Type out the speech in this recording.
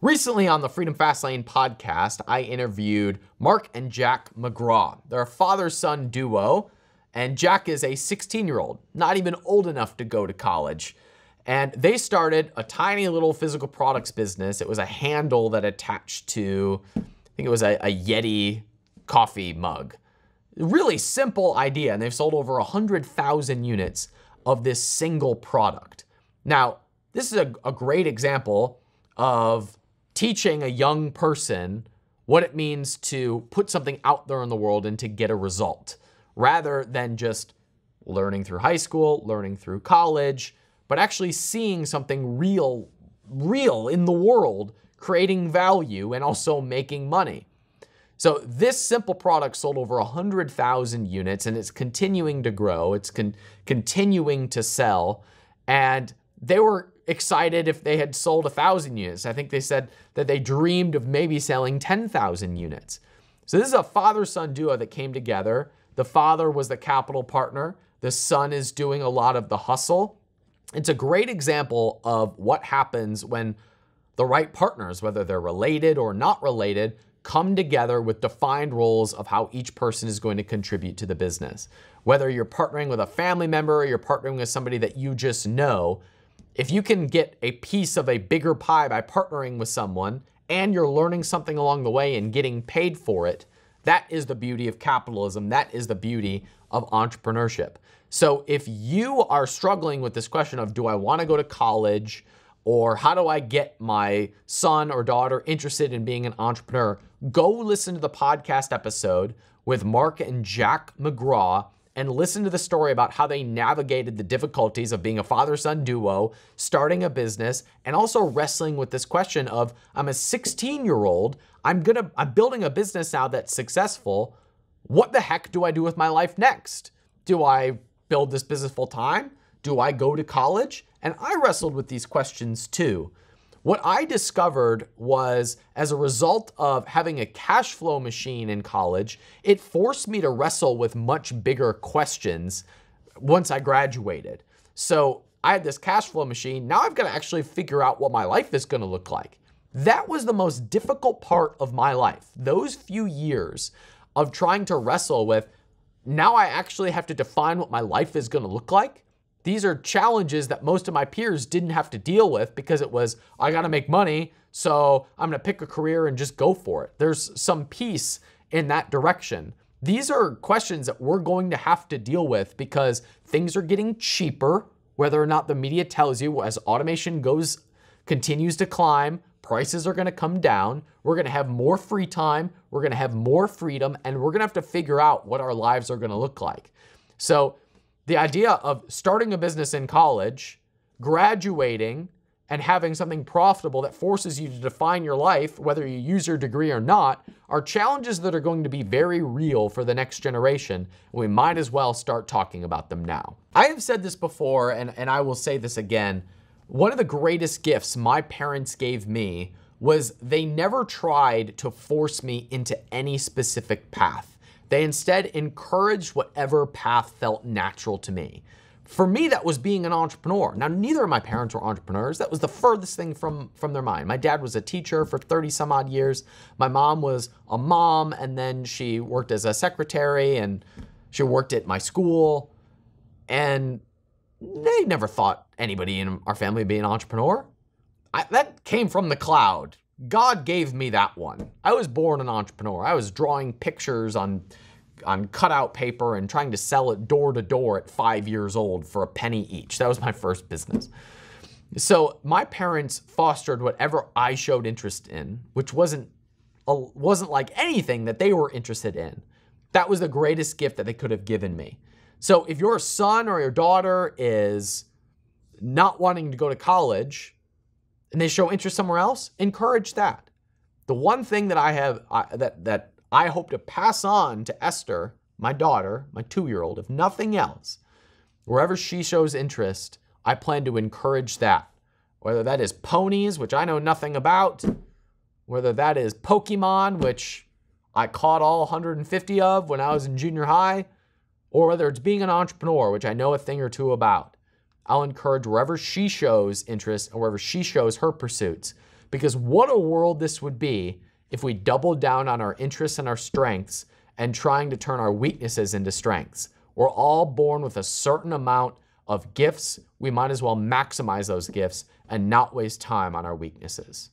Recently on the Freedom Fastlane podcast, I interviewed Mark and Jack McGraw. They're a father-son duo, and Jack is a 16-year-old, not even old enough to go to college. And they started a tiny little physical products business. It was a handle that attached to, I think it was a Yeti Coffee Mug. Really simple idea, and they've sold over 100,000 units of this single product. Now, this is a great example of teaching a young person what it means to put something out there in the world and to get a result, rather than just learning through high school, learning through college, but actually seeing something real in the world, creating value and also making money. So this simple product sold over 100,000 units, and it's continuing to grow. It's continuing to sell, and they were excited if they had sold 1,000 units. I think they said that they dreamed of maybe selling 10,000 units. So this is a father-son duo that came together. The father was the capital partner. The son is doing a lot of the hustle. It's a great example of what happens when the right partners, whether they're related or not related, come together with defined roles of how each person is going to contribute to the business. Whether you're partnering with a family member or you're partnering with somebody that you just know, if you can get a piece of a bigger pie by partnering with someone and you're learning something along the way and getting paid for it, that is the beauty of capitalism. That is the beauty of entrepreneurship. So if you are struggling with this question of, do I want to go to college, or how do I get my son or daughter interested in being an entrepreneur, go listen to the podcast episode with Mark and Jack McGraw and listen to the story about how they navigated the difficulties of being a father-son duo, starting a business, and also wrestling with this question of, I'm a 16-year-old, I'm building a business now that's successful. What the heck do I do with my life next? Do I build this business full time? Do I go to college? And I wrestled with these questions too. What I discovered was, as a result of having a cash flow machine in college, it forced me to wrestle with much bigger questions once I graduated. So I had this cash flow machine. Now I've got to actually figure out what my life is going to look like. That was the most difficult part of my life. Those few years of trying to wrestle with, now I actually have to define what my life is going to look like. These are challenges that most of my peers didn't have to deal with because it was, I got to make money, so I'm going to pick a career and just go for it. There's some peace in that direction. These are questions that we're going to have to deal with because things are getting cheaper, whether or not the media tells you. As automation continues to climb, prices are going to come down. We're going to have more free time. We're going to have more freedom, and we're going to have to figure out what our lives are going to look like. So the idea of starting a business in college, graduating, and having something profitable that forces you to define your life, whether you use your degree or not, are challenges that are going to be very real for the next generation. We might as well start talking about them now. I have said this before, and I will say this again. One of the greatest gifts my parents gave me was they never tried to force me into any specific path. They instead encouraged whatever path felt natural to me. For me, that was being an entrepreneur. Now, neither of my parents were entrepreneurs. That was the furthest thing from their mind. My dad was a teacher for 30 some odd years. My mom was a mom, and then she worked as a secretary, and she worked at my school. And they never thought anybody in our family would be an entrepreneur. That came from the cloud. God gave me that one. I was born an entrepreneur. I was drawing pictures on cutout paper and trying to sell it door to door at 5 years old for a penny each. That was my first business. So my parents fostered whatever I showed interest in, which wasn't like anything that they were interested in. That was the greatest gift that they could have given me. So if your son or your daughter is not wanting to go to college, and they show interest somewhere else, encourage that. The one thing that I have that I hope to pass on to Esther, my daughter, my 2-year-old, if nothing else, wherever she shows interest, I plan to encourage that. Whether that is ponies, which I know nothing about, whether that is Pokemon, which I caught all 150 of when I was in junior high, or whether it's being an entrepreneur, which I know a thing or two about. I'll encourage wherever she shows interest and wherever she shows her pursuits, Because what a world this would be if we doubled down on our interests and our strengths and trying to turn our weaknesses into strengths. We're all born with a certain amount of gifts. We might as well maximize those gifts and not waste time on our weaknesses.